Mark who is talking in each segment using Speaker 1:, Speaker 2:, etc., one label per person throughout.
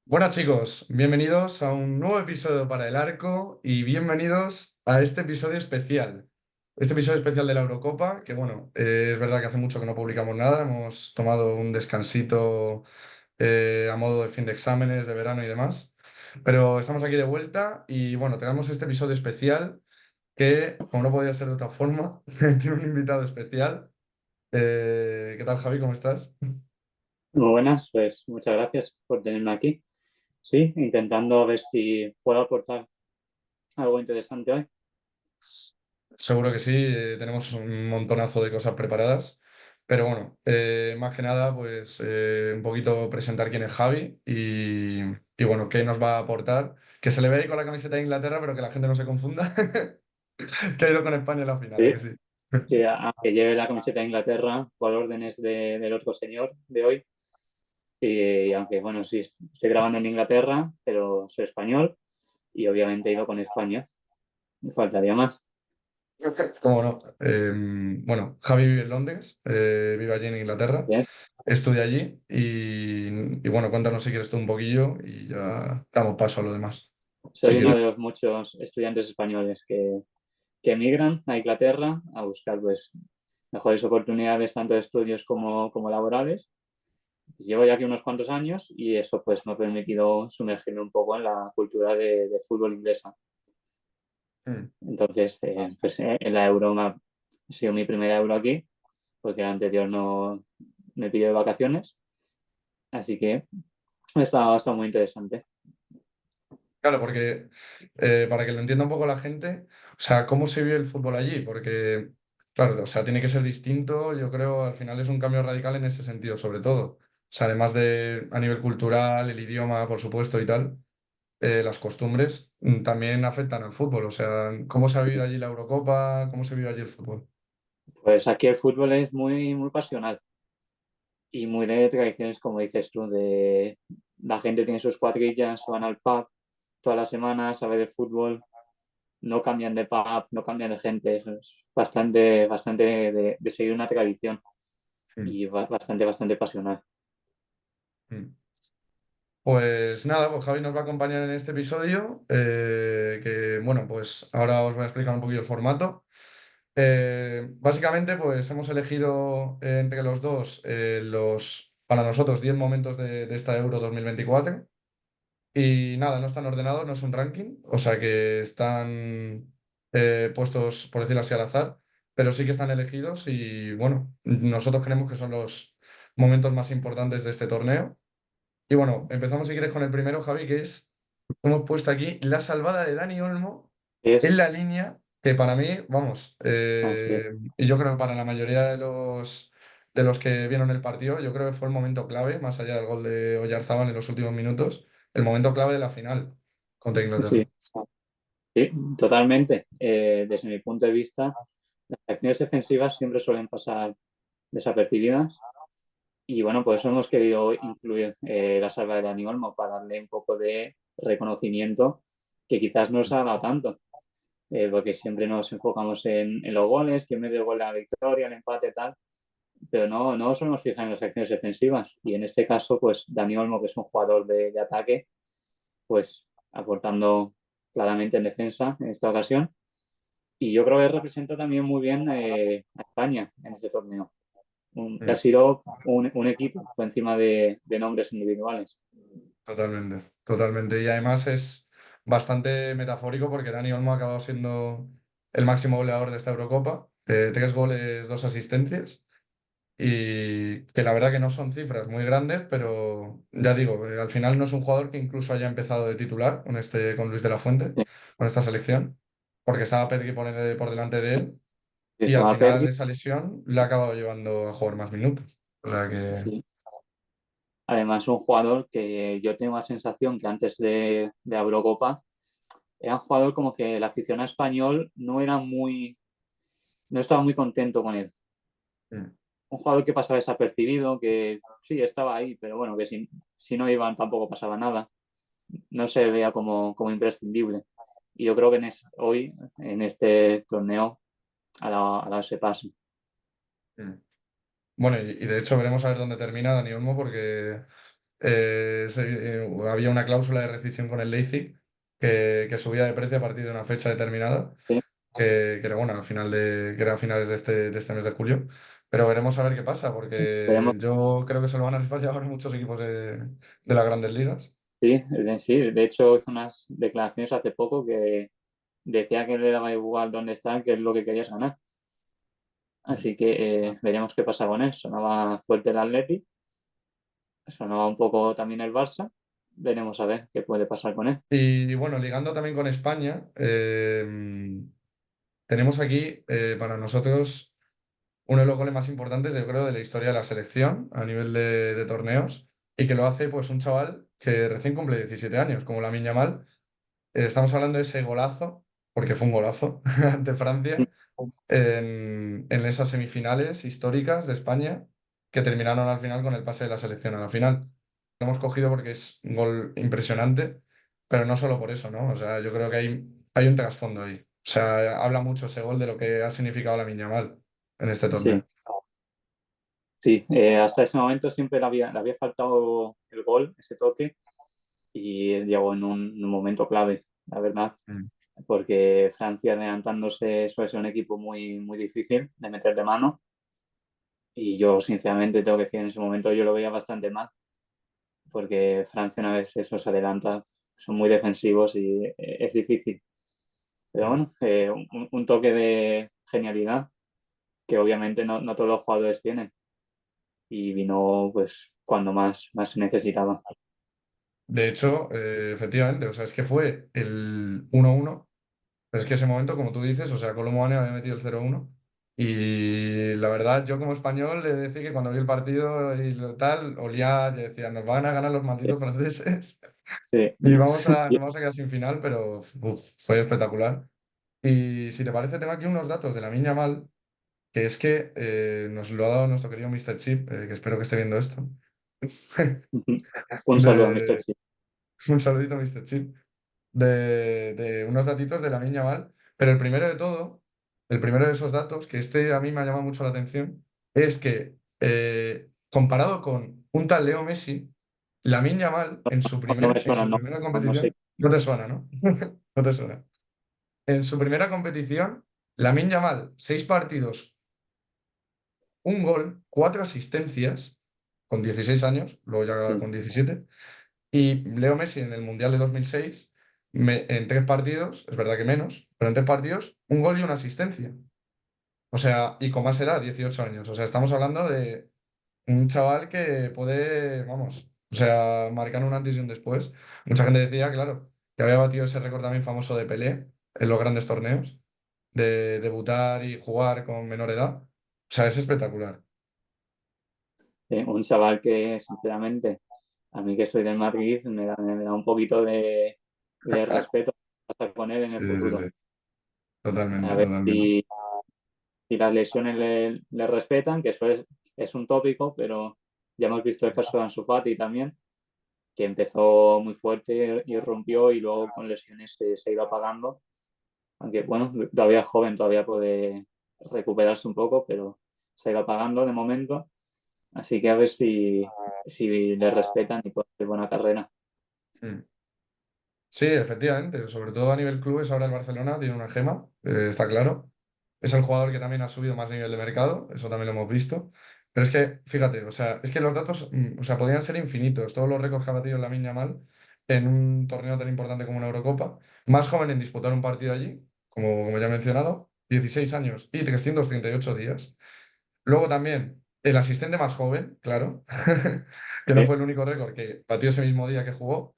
Speaker 1: Bueno chicos, bienvenidos a un nuevo episodio para el Arco y bienvenidos a este episodio especial. Este episodio especial de la Eurocopa, que bueno, es verdad que hace mucho que no publicamos nada, hemos tomado un descansito a modo de fin de exámenes, de verano y demás, pero estamos aquí de vuelta y bueno, tenemos este episodio especial que, como no podía ser de otra forma, tiene un invitado especial. ¿Qué tal Javi? ¿Cómo estás?
Speaker 2: Muy buenas, pues muchas gracias por tenerme aquí. Sí, intentando ver si puedo aportar algo interesante hoy.
Speaker 1: Seguro que sí, tenemos un montonazo de cosas preparadas, pero bueno, más que nada, pues un poquito presentar quién es Javi y bueno, qué nos va a aportar. Que se le ve ahí con la camiseta de Inglaterra, pero que la gente no se confunda, que ha ido con España en la final, ¿a
Speaker 2: Sí,
Speaker 1: que sí?
Speaker 2: sí, aunque lleve la camiseta de Inglaterra por órdenes del otro señor de hoy. Y aunque, bueno, sí, estoy grabando en Inglaterra, pero soy español y obviamente he ido con España. Me faltaría más.
Speaker 1: ¿Cómo no? Bueno, Javi vive en Londres, vive allí en Inglaterra,
Speaker 2: Bien.
Speaker 1: estudia allí y bueno, cuéntanos si quieres tú un poquillo y ya damos paso a lo demás. Sí,
Speaker 2: Soy
Speaker 1: sí.
Speaker 2: uno de los muchos estudiantes españoles que emigran a Inglaterra a buscar pues, mejores oportunidades tanto de estudios como laborales. Llevo ya aquí unos cuantos años y eso pues me ha permitido sumergirme un poco en la cultura de fútbol inglesa.
Speaker 1: Mm.
Speaker 2: Entonces, pues en la Euro ha sido mi primera Euro aquí, porque la anterior no me pilló de vacaciones, así que ha estado muy interesante.
Speaker 1: Claro, porque para que lo entienda un poco la gente, o sea, ¿cómo se vive el fútbol allí? Porque, claro, o sea, tiene que ser distinto, yo creo, al final es un cambio radical en ese sentido, sobre todo. O sea, además de a nivel cultural, el idioma, por supuesto, y tal, las costumbres también afectan al fútbol. O sea, ¿cómo se ha vivido allí la Eurocopa? ¿Cómo se vive allí el fútbol?
Speaker 2: Pues aquí el fútbol es muy pasional y muy de tradiciones, como dices tú, de la gente tiene sus cuadrillas, se van al pub todas las semanas a ver el fútbol, no cambian de pub, no cambian de gente, es bastante de seguir una tradición
Speaker 1: Mm,
Speaker 2: y bastante pasional.
Speaker 1: mm. Pues nada, pues Javi nos va a acompañar en este episodio, que bueno, pues ahora os voy a explicar un poquillo el formato. Básicamente, pues hemos elegido entre los dos para nosotros, 10 momentos de esta Euro 2024. Y nada, no están ordenados, no es un ranking, o sea que están puestos, por decirlo así, al azar, pero sí que están elegidos y bueno, nosotros creemos que son los momentos más importantes de este torneo. Y bueno, empezamos si quieres con el primero, Javi, que es, hemos puesto aquí la salvada de Dani Olmo en
Speaker 2: Es
Speaker 1: la línea, que para mí, vamos,
Speaker 2: así.
Speaker 1: y yo creo que para la mayoría de los que vieron el partido, yo creo que fue el momento clave, más allá del gol de Oyarzábal en los últimos minutos, el momento clave de la final contra
Speaker 2: Sí,
Speaker 1: Inglaterra.
Speaker 2: sí, totalmente. Desde mi punto de vista, las acciones defensivas siempre suelen pasar desapercibidas y bueno, por eso hemos querido incluir la salva de Dani Olmo para darle un poco de reconocimiento que quizás no se ha dado tanto, porque siempre nos enfocamos en los goles, quién mete el gol de la victoria, el empate, tal, pero no solo nos fijan en las acciones defensivas y en este caso, pues Dani Olmo, que es un jugador de ataque, pues aportando claramente en defensa en esta ocasión. Y yo creo que representa también muy bien a España en ese torneo. Ha
Speaker 1: Mm,
Speaker 2: sido un equipo por encima de nombres individuales.
Speaker 1: totalmente, totalmente. Y además es bastante metafórico porque Dani Olmo ha acabado siendo el máximo goleador de esta Eurocopa, 3 goles, 2 asistencias. Y que la verdad que no son cifras muy grandes, pero ya digo, al final no es un jugador que incluso haya empezado de titular con Luis de la Fuente,
Speaker 2: Sí,
Speaker 1: con esta selección, porque estaba Pedri por delante de él y al
Speaker 2: estaba
Speaker 1: final
Speaker 2: Pedri.
Speaker 1: esa lesión le ha acabado llevando a jugar más minutos. O sea que
Speaker 2: Sí. Además, un jugador que yo tengo la sensación que antes de la Eurocopa era un jugador como que el aficionado español no estaba muy contento con él.
Speaker 1: mm,
Speaker 2: Un jugador que pasaba desapercibido, que sí, estaba ahí, pero bueno, que si no iban tampoco pasaba nada. No se veía como imprescindible. Y yo creo que hoy, en este torneo, ha dado ese paso.
Speaker 1: mm. Bueno, y de hecho veremos a ver dónde termina Dani Olmo porque había una cláusula de rescisión con el Leipzig que subía de precio a partir de una fecha determinada,
Speaker 2: Sí,
Speaker 1: que era bueno, que era a finales de este mes de julio. Pero veremos a ver qué pasa,
Speaker 2: veremos.
Speaker 1: porque yo creo que se lo van a rifar ya ahora muchos equipos de las grandes ligas.
Speaker 2: Sí, sí, de hecho hizo unas declaraciones hace poco que decía que le daba igual dónde está, que es lo que quería es ganar. Así que veremos qué pasa con él. Sonaba fuerte el Atleti, sonaba un poco también el Barça. Veremos a ver qué puede pasar con él.
Speaker 1: Y bueno, ligando también con España, tenemos aquí para nosotros uno de los goles más importantes, yo creo, de la historia de la selección a nivel de torneos, y que lo hace pues un chaval que recién cumple 17 años, como Lamine Yamal. Estamos hablando de ese golazo, porque fue un golazo ante Francia, en esas semifinales históricas de España, que terminaron al final con el pase de la selección a la final. Lo hemos cogido porque es un gol impresionante, pero no solo por eso, ¿no? O sea, yo creo que hay un trasfondo ahí. O sea, habla mucho ese gol de lo que ha significado la Yamal en este
Speaker 2: Sí,
Speaker 1: torneo.
Speaker 2: sí. Hasta ese momento siempre le había faltado el gol, ese toque, y él llegó en un momento clave, la verdad,
Speaker 1: Mm.
Speaker 2: porque Francia adelantándose suele ser un equipo muy, muy difícil de meter de mano. Y yo, sinceramente, tengo que decir, en ese momento yo lo veía bastante mal, porque Francia, una vez eso se adelanta, son muy defensivos y es difícil. Pero
Speaker 1: Mm.
Speaker 2: bueno, un toque de genialidad que obviamente no todos los jugadores tienen y vino pues cuando más se necesitaba.
Speaker 1: De hecho, efectivamente, o sea, es que fue el 1-1. Pero es que ese momento, como tú dices, o sea, Colomboane había metido el 0-1. Y la verdad, yo como español le decía que cuando vi el partido y lo tal, olía, y decía, nos van a ganar los
Speaker 2: Sí,
Speaker 1: malditos franceses
Speaker 2: sí.
Speaker 1: y nos vamos a quedar sin final, pero uf, fue espectacular. Y si te parece, tengo aquí unos datos de la Miña Mal, que es que nos lo ha dado nuestro querido Mr. Chip, que espero que esté viendo esto.
Speaker 2: Un saludo a Mr.
Speaker 1: De,
Speaker 2: Chip.
Speaker 1: un saludito, Mr. Chip. De unos datitos de la Lamine Yamal, pero el primero de esos datos, que este a mí me ha llamado mucho la atención, es que comparado con un tal Leo Messi, Lamine Yamal
Speaker 2: No me
Speaker 1: en
Speaker 2: suena,
Speaker 1: su
Speaker 2: no,
Speaker 1: primera
Speaker 2: no sé.
Speaker 1: competición, no te suena, ¿no? No te suena. En su primera competición, Lamine Yamal, 6 partidos, un gol, 4 asistencias, con 16 años, luego ya
Speaker 2: Sí,
Speaker 1: con 17. Y Leo Messi en el Mundial de 2006, en 3 partidos, es verdad que menos, pero en 3 partidos, un gol y una asistencia. O sea, y con más edad, 18 años. O sea, estamos hablando de un chaval que puede, vamos, o sea, marcar un antes y un después. Mucha gente decía, claro, que había batido ese récord también famoso de Pelé en los grandes torneos, de debutar y jugar con menor edad. O sea, es espectacular.
Speaker 2: un chaval que sinceramente a mí que soy del Madrid me da un poquito de respeto pasar con él en
Speaker 1: Sí,
Speaker 2: el
Speaker 1: sí, sí.
Speaker 2: futuro. A
Speaker 1: Totalmente,
Speaker 2: ver
Speaker 1: totalmente.
Speaker 2: si las lesiones le respetan, que eso es un tópico, pero ya hemos visto el caso de Ansu Fati también, que empezó muy fuerte y rompió y luego con lesiones se iba apagando. Aunque bueno, todavía es joven, todavía puede recuperarse un poco, pero se iba apagando de momento. Así que a ver si le respetan y puede hacer buena carrera.
Speaker 1: Mm. Sí, efectivamente, sobre todo a nivel clubes, ahora el Barcelona tiene una gema, está claro. Es el jugador que también ha subido más nivel de mercado, eso también lo hemos visto. Pero es que, fíjate, o sea, es que los datos, o sea, podrían ser infinitos, todos los récords que ha batido Lamine Yamal en un torneo tan importante como una Eurocopa. Más joven en disputar un partido allí, como ya he mencionado, 16 años y 338 días. Luego también el asistente más joven, claro, que no
Speaker 2: Sí,
Speaker 1: fue el único récord que batió ese mismo día que jugó.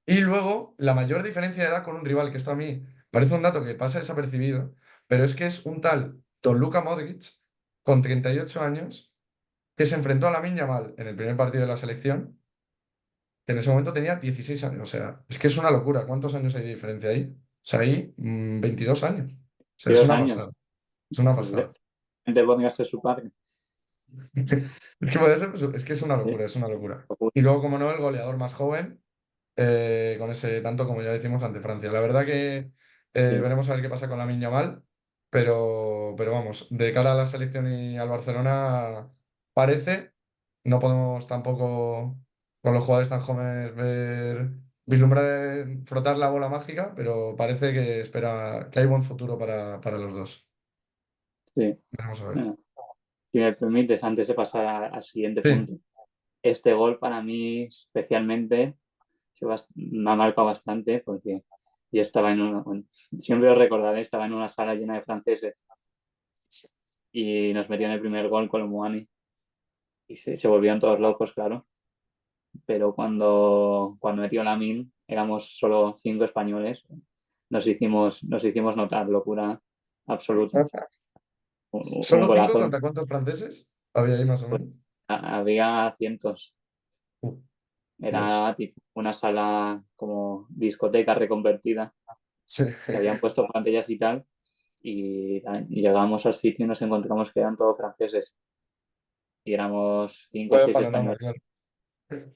Speaker 1: Y luego la mayor diferencia de edad con un rival, que esto a mí parece un dato que pasa desapercibido, pero es que es un tal Don Luka Modric con 38 años que se enfrentó a Lamine Yamal en el primer partido de la selección, que en ese momento tenía 16 años. O sea, es que es una locura. ¿Cuántos años hay de diferencia ahí? O sea, hay 22 años. O sea,
Speaker 2: y
Speaker 1: es
Speaker 2: dos
Speaker 1: una
Speaker 2: años.
Speaker 1: pasada. Es una
Speaker 2: Pues
Speaker 1: pasada.
Speaker 2: podría ser su padre.
Speaker 1: Es que puede ser, es que es una
Speaker 2: Sí,
Speaker 1: locura, es una locura. Y luego, como no, el goleador más joven, con ese tanto como ya decimos ante Francia. La verdad que
Speaker 2: sí.
Speaker 1: veremos a ver qué pasa con la Yamal, pero vamos, de cara a la selección y al Barcelona parece, no podemos tampoco con los jugadores tan jóvenes vislumbrar, frotar la bola mágica, pero parece que espera que hay buen futuro para los dos.
Speaker 2: Sí.
Speaker 1: Vamos a ver.
Speaker 2: Bueno, si me permites, antes de pasar al siguiente
Speaker 1: Sí,
Speaker 2: punto, este gol para mí especialmente me ha marcado bastante porque yo estaba bueno, siempre os recordaré, estaba en una sala llena de franceses y nos metían el primer gol con Muani y se volvían todos locos, claro. Pero cuando metió Lamine, éramos solo 5 españoles, nos hicimos notar, locura absoluta. Un
Speaker 1: ¿solo cinco
Speaker 2: golazo,
Speaker 1: contra cuántos franceses? Había ahí más o menos.
Speaker 2: había cientos.
Speaker 1: Uh, Dios.
Speaker 2: Era tipo una sala como discoteca reconvertida,
Speaker 1: Sí.
Speaker 2: que habían puesto pantallas y tal, y llegamos al sitio y nos encontramos que eran todos franceses. Y éramos cinco o
Speaker 1: Vaya
Speaker 2: seis
Speaker 1: panorama,
Speaker 2: españoles,
Speaker 1: claro.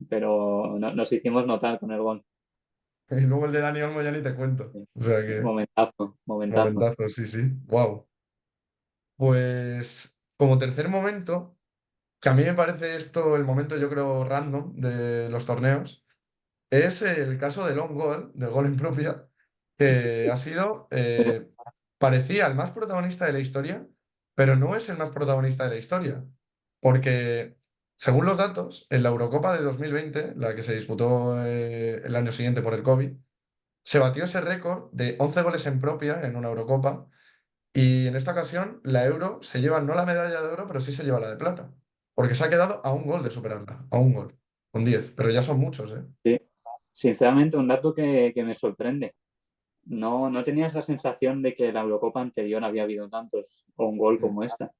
Speaker 2: pero nos hicimos notar con el gol.
Speaker 1: Y luego el de Dani Olmo ya ni te cuento. O sea que,
Speaker 2: Momentazo, momentazo.
Speaker 1: momentazo, sí, sí. Wow. Pues como tercer momento, que a mí me parece esto el momento, yo creo, random de los torneos, es el caso del on goal, del gol en propia, que ha sido, parecía el más protagonista de la historia, pero no es el más protagonista de la historia, porque según los datos, en la Eurocopa de 2020, la que se disputó el año siguiente por el COVID, se batió ese récord de 11 goles en propia en una Eurocopa, y en esta ocasión la Euro se lleva no la medalla de oro, pero sí se lleva la de plata, porque se ha quedado a un gol de superarla, a un gol, con 10, pero ya son muchos, ¿eh?
Speaker 2: Sí. Sinceramente, un dato que me sorprende. No tenía esa sensación de que la Eurocopa anterior había habido tantos o un gol
Speaker 1: Mm.
Speaker 2: como esta.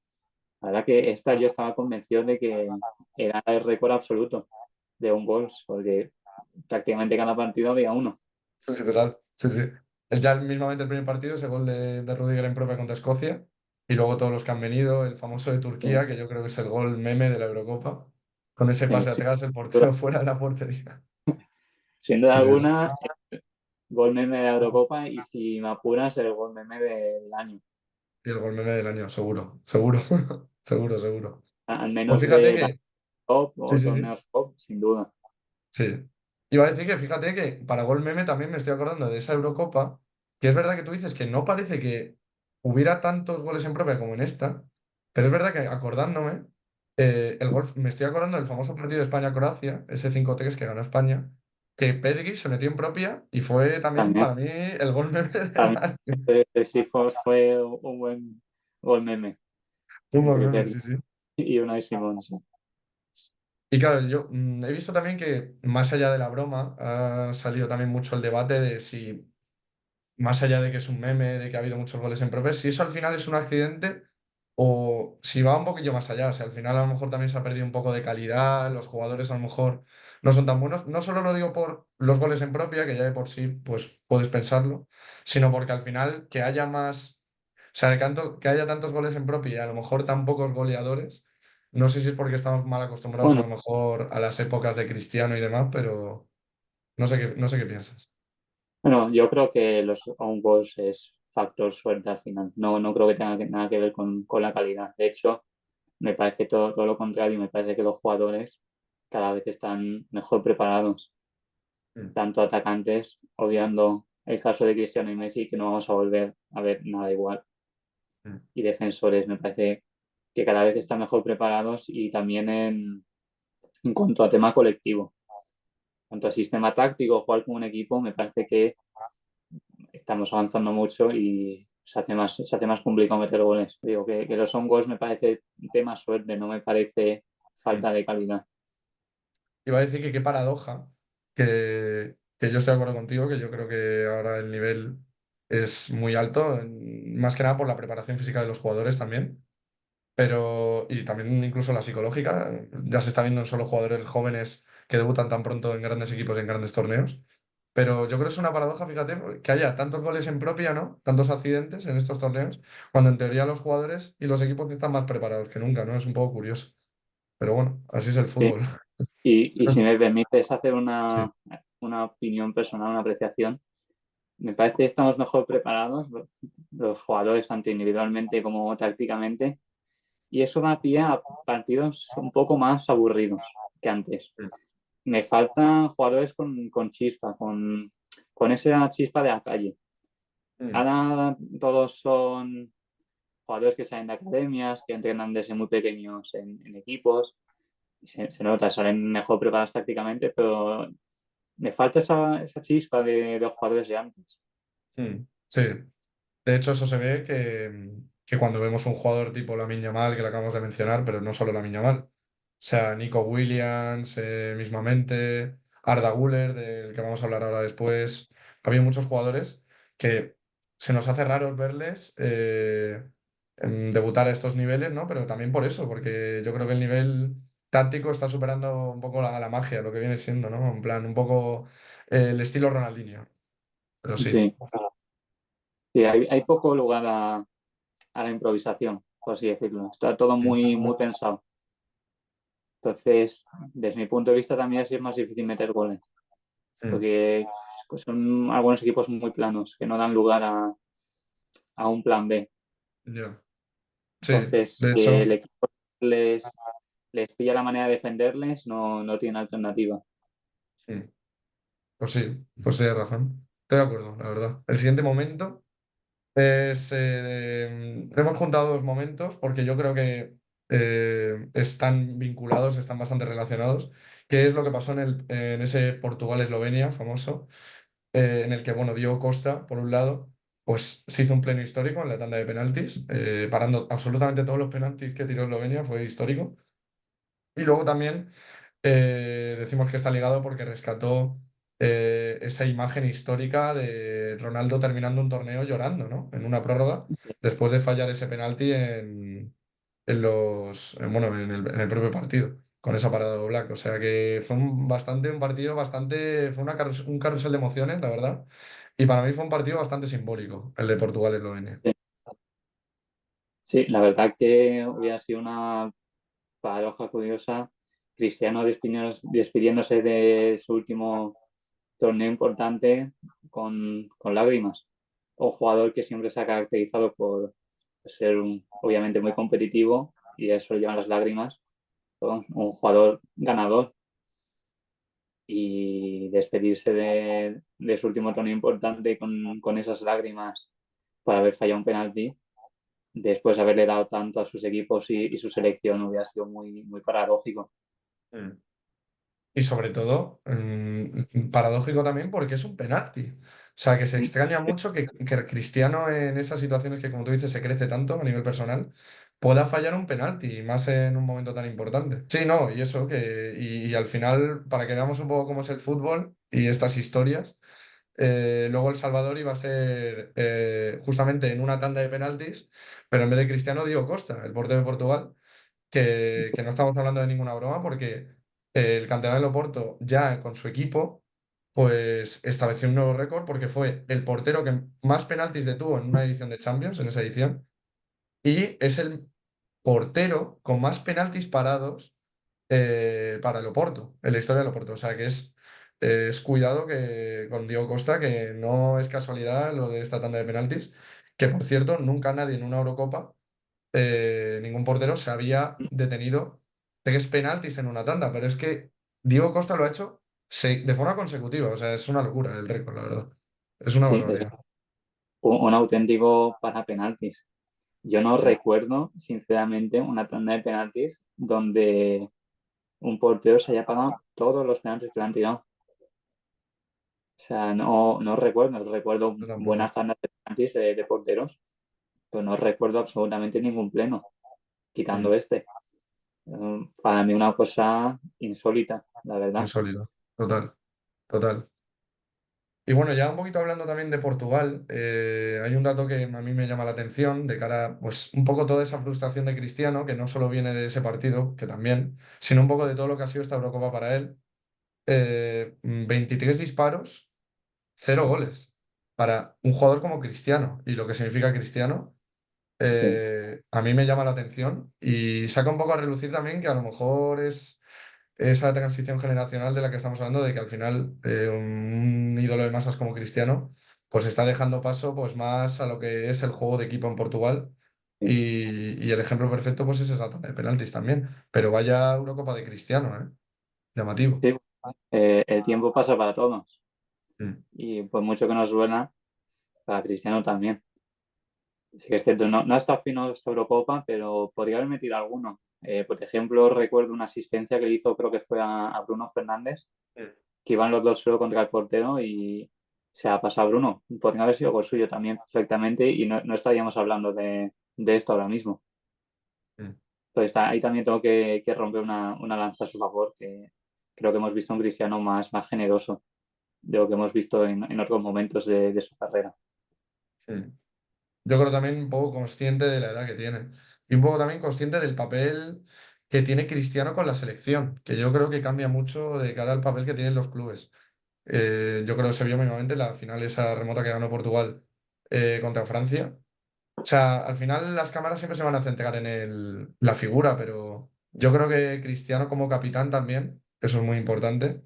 Speaker 2: La verdad que esta yo estaba convencido de que era el récord absoluto de un gol, porque prácticamente cada partido había uno.
Speaker 1: Literal, sí, sí. Ya mismamente el primer partido, ese gol de Rudiger en propia contra Escocia, y luego todos los que han venido, el famoso de
Speaker 2: Sí,
Speaker 1: Turquía, que yo creo que es el gol meme de la Eurocopa, con ese
Speaker 2: sí,
Speaker 1: pase
Speaker 2: sin
Speaker 1: atrás, el
Speaker 2: duda,
Speaker 1: portero fuera de la portería.
Speaker 2: sin duda
Speaker 1: Sí, sí, sí.
Speaker 2: alguna, gol meme de la Eurocopa y si me apuras, el gol meme del año.
Speaker 1: Y el gol meme del año, seguro, seguro, seguro, seguro.
Speaker 2: Al
Speaker 1: Pues
Speaker 2: menos
Speaker 1: fíjate
Speaker 2: de la
Speaker 1: que,
Speaker 2: top
Speaker 1: sí,
Speaker 2: o
Speaker 1: sí, sí,
Speaker 2: torneos top, sin duda.
Speaker 1: sí. Iba a decir que fíjate que para gol meme también me estoy acordando de esa Eurocopa, que es verdad que tú dices que no parece que hubiera tantos goles en propia como en esta, pero es verdad que acordándome, me estoy acordando del famoso partido de España-Croacia, ese 5-3 que ganó España, que Pedri se metió en propia y fue también
Speaker 2: También,
Speaker 1: para mí el gol meme del
Speaker 2: también
Speaker 1: año.
Speaker 2: sí fue un buen gol meme
Speaker 1: Un gol
Speaker 2: entre
Speaker 1: meme,
Speaker 2: Pedri
Speaker 1: sí, sí.
Speaker 2: y Unai Simón. Sí.
Speaker 1: Y claro, yo he visto también que más allá de la broma, ha salido también mucho el debate de si más allá de que es un meme, de que ha habido muchos goles en propia, si eso al final es un accidente o si va un poquillo más allá, si al final a lo mejor también se ha perdido un poco de calidad, los jugadores a lo mejor no son tan buenos, no solo lo digo por los goles en propia, que ya de por sí pues puedes pensarlo, sino porque al final que haya más, o sea, que haya tantos goles en propia y a lo mejor tan pocos goleadores, no sé si es porque estamos mal acostumbrados a
Speaker 2: Bueno,
Speaker 1: lo mejor a las épocas de Cristiano y demás, pero no sé qué piensas.
Speaker 2: bueno, yo creo que los own goals es factor suerte al final. No creo que tenga nada que ver con la calidad. De hecho, me parece todo lo contrario. Me parece que los jugadores cada vez están mejor preparados,
Speaker 1: Mm,
Speaker 2: tanto atacantes, obviando el caso de Cristiano y Messi, que no vamos a volver a ver nada igual,
Speaker 1: mm,
Speaker 2: y defensores, me parece que cada vez están mejor preparados y también en cuanto a tema colectivo. En cuanto a sistema táctico, jugar con un equipo, me parece que estamos avanzando mucho y se hace más complicado meter goles. Digo que los on goals me parece tema suerte, no me parece
Speaker 1: mm.
Speaker 2: falta de calidad.
Speaker 1: Iba a decir que qué paradoja, que yo estoy de acuerdo contigo, que yo creo que ahora el nivel es muy alto, más que nada por la preparación física de los jugadores también, pero y también incluso la psicológica, ya se está viendo en solo jugadores jóvenes que debutan tan pronto en grandes equipos y en grandes torneos. Pero yo creo que es una paradoja, fíjate, que haya tantos goles en propia, ¿no? Tantos accidentes en estos torneos, cuando en teoría los jugadores y los equipos están más preparados que nunca, ¿no? Es un poco curioso. Pero bueno, así es el
Speaker 2: Sí.
Speaker 1: fútbol.
Speaker 2: Y si me permites hacer
Speaker 1: Sí.
Speaker 2: una opinión personal, una apreciación, me parece que estamos mejor preparados, los jugadores, tanto individualmente como tácticamente, y eso da pie a partidos un poco más aburridos que antes. me faltan jugadores con chispa, con esa chispa de la calle.
Speaker 1: Mm,
Speaker 2: Ahora todos son jugadores que salen de academias, que entrenan desde muy pequeños en equipos, y se nota, salen mejor preparados tácticamente, pero me falta esa chispa de los jugadores de antes.
Speaker 1: sí. De hecho, eso se ve que cuando vemos un jugador tipo Lamine Yamal, que le acabamos de mencionar, pero no solo Lamine Yamal. O sea, Nico Williams, mismamente, Arda Güler, del que vamos a hablar ahora después. Había muchos jugadores que se nos hace raro verles debutar a estos niveles, ¿no? Pero también por eso, porque yo creo que el nivel táctico está superando un poco la magia, lo que viene siendo, ¿no? En plan, un poco el estilo Ronaldinho. Pero sí.
Speaker 2: Sí, sí, hay poco lugar a la improvisación, por así decirlo. Está todo muy, muy pensado. Entonces, desde mi punto de vista también es más difícil meter goles,
Speaker 1: Mm,
Speaker 2: porque pues, son algunos equipos muy planos que no dan lugar a un plan B.
Speaker 1: ya. Sí,
Speaker 2: Entonces,
Speaker 1: de
Speaker 2: si el
Speaker 1: hecho,
Speaker 2: equipo les pilla la manera de defenderles, no tiene alternativa.
Speaker 1: mm, pues tienes razón. Estoy de acuerdo, la verdad. El siguiente momento es, hemos juntado dos momentos porque yo creo que están vinculados, están bastante relacionados, que es lo que pasó en ese Portugal-Eslovenia famoso, en el que, bueno, Diego Costa, por un lado, pues se hizo un pleno histórico en la tanda de penaltis, parando absolutamente todos los penaltis que tiró Eslovenia, fue histórico. Y luego también decimos que está ligado porque rescató esa imagen histórica de Ronaldo terminando un torneo llorando, ¿no? En una prórroga, después de fallar ese penalti bueno, en el propio partido, con esa parada de Oblak. O sea que fue un partido bastante, fue un carrusel de emociones, la verdad. Y para mí fue un partido bastante simbólico, el de Portugal-Eslovenia.
Speaker 2: Sí, la verdad que hubiera sido una paradoja curiosa. Cristiano despidiéndose de su último torneo importante con lágrimas. Un jugador que siempre se ha caracterizado por ser obviamente muy competitivo y a eso le llevan las lágrimas. Un jugador ganador y despedirse de su último torneo importante con esas lágrimas por haber fallado un penalti, después de haberle dado tanto a sus equipos y su selección, hubiera sido muy, muy paradójico.
Speaker 1: Mm. Y sobre todo, paradójico también porque es un penalti. O sea, que se extraña mucho que Cristiano en esas situaciones que, como tú dices, se crece tanto a nivel personal, pueda fallar un penalti, y más en un momento tan importante. Sí, no, y eso, y al final, para que veamos un poco cómo es el fútbol y estas historias, luego El Salvador iba a ser justamente en una tanda de penaltis, pero en vez de Cristiano, Diego Costa, el portero de Portugal que no estamos hablando de ninguna broma porque el Cantera del Oporto ya con su equipo pues estableció un nuevo récord porque fue el portero que más penaltis detuvo en una edición de Champions, en esa edición, y es el portero con más penaltis parados para el Oporto, en la historia del Oporto. O sea que es cuidado que con Diego Costa, que no es casualidad lo de esta tanda de penaltis, que por cierto nunca nadie en una Eurocopa ningún portero se había detenido tres penaltis en una tanda, pero es que Diego Costa lo ha hecho de forma consecutiva, o sea, es una locura el récord, la verdad. Es una
Speaker 2: Sí, es
Speaker 1: barbaridad.
Speaker 2: un auténtico para penaltis. Yo no recuerdo, sinceramente, una tanda de penaltis donde un portero se haya pagado todos los penaltis que le han tirado. O sea, no recuerdo
Speaker 1: Yo
Speaker 2: buenas
Speaker 1: tampoco.
Speaker 2: tandas de penaltis de porteros, pero no recuerdo absolutamente ningún pleno, quitando
Speaker 1: Mm,
Speaker 2: este. Para mí una cosa insólita, la verdad.
Speaker 1: insólito. Total, total. Y bueno, ya un poquito hablando también de Portugal, hay un dato que a mí me llama la atención de cara, pues un poco toda esa frustración de Cristiano, que no solo viene de ese partido, que también, sino un poco de todo lo que ha sido esta Eurocopa para él. 23 disparos, cero goles para un jugador como Cristiano y lo que significa Cristiano,
Speaker 2: Sí,
Speaker 1: a mí me llama la atención y saca un poco a relucir también que a lo mejor es esa transición generacional de la que estamos hablando, de que al final un ídolo de masas como Cristiano pues está dejando paso pues más a lo que es el juego de equipo en Portugal
Speaker 2: sí.
Speaker 1: y el ejemplo perfecto pues es esa tanda de penaltis también, pero vaya Eurocopa de Cristiano, ¿eh? Llamativo.
Speaker 2: Sí, el tiempo pasa para todos
Speaker 1: Mm,
Speaker 2: y por mucho que nos duela, para Cristiano también. Sí que es cierto, no está fino esta Eurocopa, pero podría haber metido alguno. Por ejemplo, recuerdo una asistencia que le hizo, creo que fue a Bruno Fernández,
Speaker 1: mm,
Speaker 2: que iban los dos solo contra el portero y se ha pasado Bruno. Podría haber sido gol suyo también perfectamente y no estaríamos hablando de esto ahora mismo.
Speaker 1: mm.
Speaker 2: Entonces ahí también tengo que romper una lanza a su favor, que creo que hemos visto un Cristiano más generoso de lo que hemos visto en otros momentos de su carrera.
Speaker 1: Mm. Yo creo también un poco consciente de la edad que tiene y un poco también consciente del papel que tiene Cristiano con la selección, que yo creo que cambia mucho de cara al papel que tienen los clubes. Yo creo que se vio mínimamente en la final esa remota que ganó Portugal contra Francia. O sea, al final las cámaras siempre se van a centrar en la figura, pero yo creo que Cristiano como capitán también, eso es muy importante,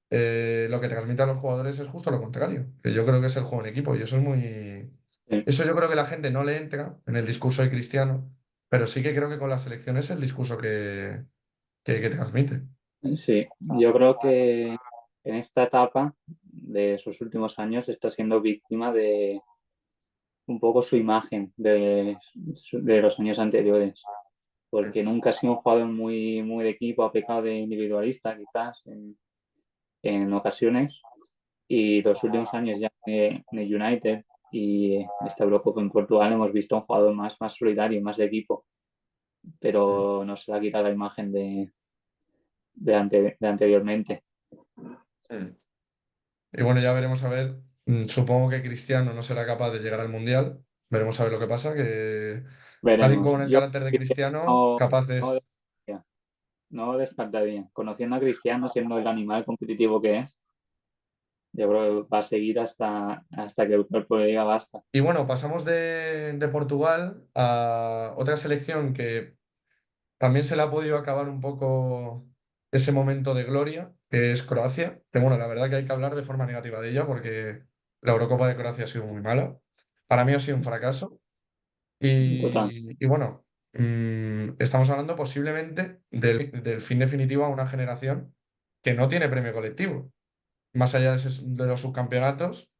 Speaker 1: lo que transmite a los jugadores es justo lo contrario, que yo creo que es el juego en equipo y eso es muy...
Speaker 2: Sí.
Speaker 1: Eso yo creo que la gente no le entra en el discurso de Cristiano, pero sí que creo que con la selección es el discurso que transmite.
Speaker 2: Sí, yo creo que en esta etapa de sus últimos años está siendo víctima de un poco su imagen de los años anteriores, porque nunca ha sido un jugador muy de equipo, ha pecado de individualista quizás en ocasiones, y los últimos años ya en el United y esta Eurocopa en Portugal hemos visto un jugador más solidario, más de equipo, pero no se le ha quitado la imagen de anteriormente.
Speaker 1: Mm. Y bueno, ya veremos a ver. Supongo que Cristiano no será capaz de llegar al Mundial. Veremos a ver lo que pasa. Que alguien
Speaker 2: Veremos.
Speaker 1: con el
Speaker 2: Yo
Speaker 1: carácter de
Speaker 2: creo que
Speaker 1: Cristiano,
Speaker 2: no, no
Speaker 1: capaces.
Speaker 2: descartaría, no descartaría. Conociendo a Cristiano, siendo el animal competitivo que es, yo creo que va a seguir hasta que el cuerpo le diga basta.
Speaker 1: Y bueno, pasamos de Portugal a otra selección que también se le ha podido acabar un poco ese momento de gloria, que es Croacia. Que bueno, la verdad que hay que hablar de forma negativa de ella porque la Eurocopa de Croacia ha sido muy mala. Para mí ha sido un fracaso.
Speaker 2: Total.
Speaker 1: Y bueno, estamos hablando posiblemente del fin definitivo a una generación que no tiene premio colectivo. Más allá de los subcampeonatos,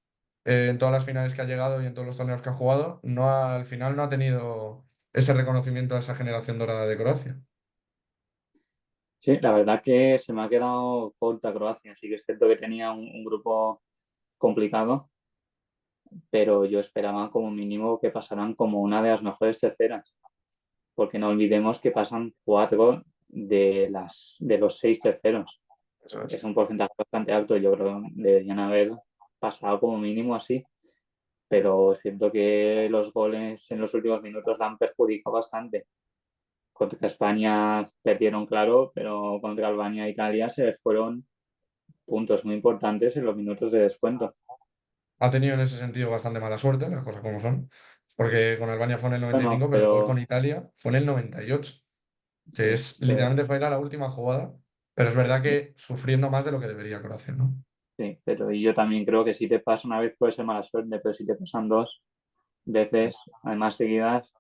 Speaker 1: en todas las finales que ha llegado y en todos los torneos que ha jugado, al final no ha tenido ese reconocimiento a esa generación dorada de Croacia.
Speaker 2: Sí, la verdad que se me ha quedado corta Croacia. Sí que es cierto que tenía un grupo complicado, pero yo esperaba como mínimo que pasaran como una de las mejores terceras, porque no olvidemos que pasan cuatro de los seis terceros.
Speaker 1: Eso es.
Speaker 2: Es un porcentaje bastante alto. Yo creo que deberían haber pasado como mínimo así, pero siento que los goles en los últimos minutos la han perjudicado bastante. Contra España perdieron, claro, pero contra Albania e Italia se les fueron puntos muy importantes en los minutos de descuento.
Speaker 1: Ha tenido en ese sentido bastante mala suerte, las cosas como son, porque con Albania fue en el noventa y
Speaker 2: Bueno,
Speaker 1: cinco pero el gol con
Speaker 2: pero
Speaker 1: Italia fue en el 98, que
Speaker 2: sí,
Speaker 1: es literalmente fue la última jugada, pero es verdad que sufriendo más de lo que debería Croacia, ¿no?
Speaker 2: sí, pero y yo también creo que si te pasa una vez puede ser mala suerte, pero si te pasan dos veces, además seguidas,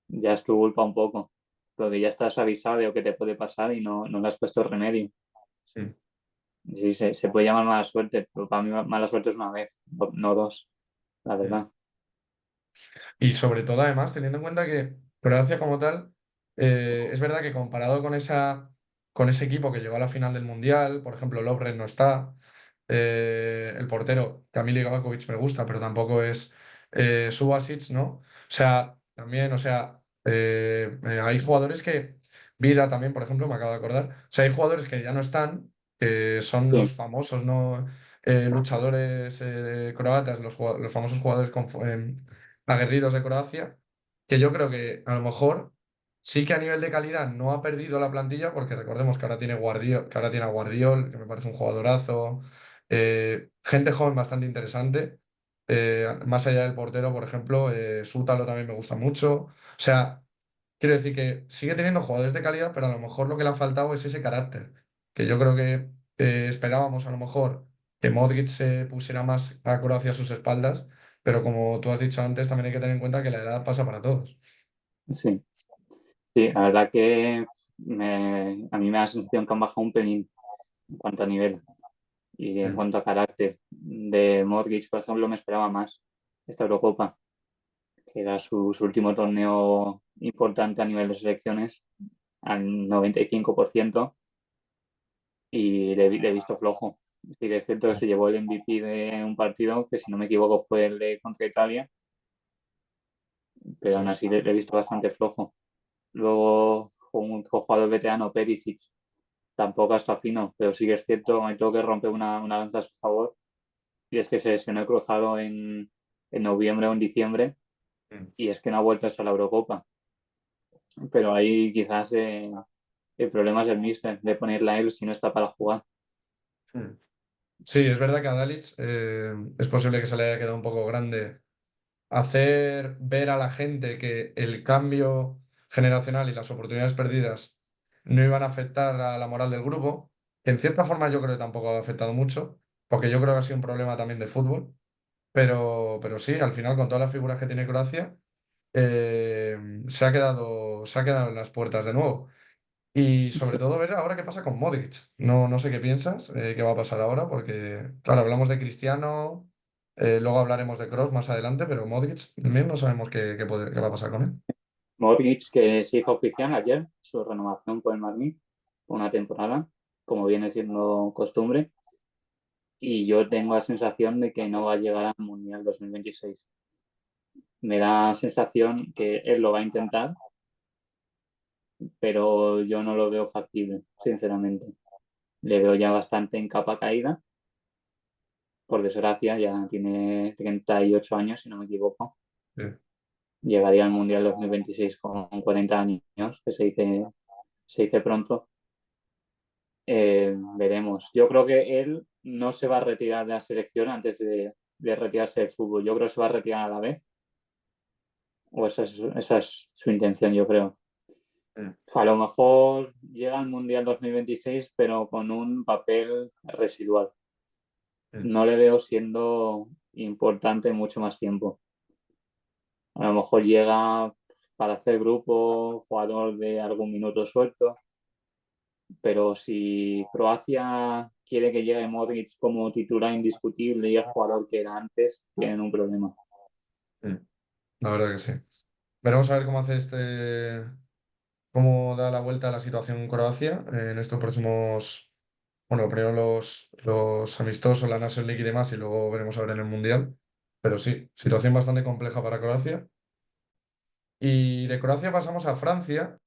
Speaker 2: ya es tu culpa un poco, porque ya estás avisado de lo que te puede pasar y no le has puesto remedio.
Speaker 1: Sí.
Speaker 2: Sí, se puede llamar mala suerte, pero para mí mala suerte es una vez, no dos, la
Speaker 1: Mm.
Speaker 2: verdad.
Speaker 1: Y sobre todo, además, teniendo en cuenta que Croacia como tal, es verdad que comparado con ese equipo que llegó a la final del Mundial, por ejemplo, Lovren no está, el portero, Kamil Gavakovic me gusta, pero tampoco es Subasic, ¿no? O sea, también, o sea, hay jugadores que, Vida también, por ejemplo, me acabo de acordar, o sea, hay jugadores que ya no están, que son
Speaker 2: Sí,
Speaker 1: los famosos, ¿no? Luchadores croatas, los famosos jugadores aguerridos de Croacia, que yo creo que a lo mejor sí que a nivel de calidad no ha perdido la plantilla, porque recordemos que ahora tiene que ahora tiene a Guardiol, que me parece un jugadorazo, gente joven bastante interesante, más allá del portero, por ejemplo, Sútalo también me gusta mucho. O sea, quiero decir que sigue teniendo jugadores de calidad, pero a lo mejor lo que le ha faltado es ese carácter, que yo creo que esperábamos a lo mejor que Modric se pusiera más a Croacia a sus espaldas, pero como tú has dicho antes, también hay que tener en cuenta que la edad pasa para todos.
Speaker 2: sí, sí, la verdad que a mí me da la sensación que han bajado un pelín en cuanto a nivel. Y en
Speaker 1: Mm,
Speaker 2: cuanto a carácter, de Modric, por ejemplo, me esperaba más esta Eurocopa, que era su último torneo importante a nivel de selecciones, al 95%, y le he visto flojo. Sí que es cierto que se llevó el MVP de un partido, que si no me equivoco fue el de contra Italia, pero
Speaker 1: eso
Speaker 2: aún
Speaker 1: es.
Speaker 2: así le he visto bastante flojo. Luego, un jugador veterano, Perisic, tampoco hasta fino, pero sí que es cierto, me tengo que romper una lanza a su favor, y es que se lesionó el cruzado en noviembre o en diciembre,
Speaker 1: Mm,
Speaker 2: y es que no ha vuelto hasta la Eurocopa. Pero ahí quizás el problema es el míster, de ponerla a él si no está para jugar.
Speaker 1: mm. Sí, es verdad que a Dalic es posible que se le haya quedado un poco grande hacer ver a la gente que el cambio generacional y las oportunidades perdidas no iban a afectar a la moral del grupo, que en cierta forma yo creo que tampoco ha afectado mucho, porque yo creo que ha sido un problema también de fútbol, pero sí, al final con todas las figuras que tiene Croacia, se ha quedado en las puertas de nuevo. Y sobre
Speaker 2: Sí.
Speaker 1: todo ver ahora qué pasa con Modric. No, no sé qué piensas, qué va a pasar ahora, porque, claro, hablamos de Cristiano, luego hablaremos de Kroos más adelante, pero Modric también no sabemos qué va a pasar con él.
Speaker 2: Modric, que se hizo oficial ayer, su renovación por el Madrid, por una temporada, como viene siendo costumbre, y yo tengo la sensación de que no va a llegar al Mundial 2026. Me da la sensación que él lo va a intentar, pero yo no lo veo factible, sinceramente. Le veo ya bastante en capa caída. Por desgracia, ya tiene 38 años, si no me equivoco.
Speaker 1: Sí,
Speaker 2: Llegaría al Mundial 2026 con 40 años, que se dice pronto. Veremos. Yo creo que él no se va a retirar de la selección antes de retirarse del fútbol. Yo creo que se va a retirar a la vez, o esa es su intención, yo creo.
Speaker 1: sí,
Speaker 2: A lo mejor llega al Mundial 2026, pero con un papel residual.
Speaker 1: sí,
Speaker 2: No le veo siendo importante mucho más tiempo. A lo mejor llega para hacer grupo, jugador de algún minuto suelto, pero si Croacia quiere que llegue Modric como titular indiscutible y el jugador que era antes, tienen un problema.
Speaker 1: sí. La verdad que sí. Veremos a ver cómo da la vuelta a la situación en Croacia en estos próximos, bueno, primero los amistosos, la Nations League y demás, y luego veremos a ver en el Mundial. Pero sí, situación bastante compleja para Croacia. Y de Croacia pasamos a Francia.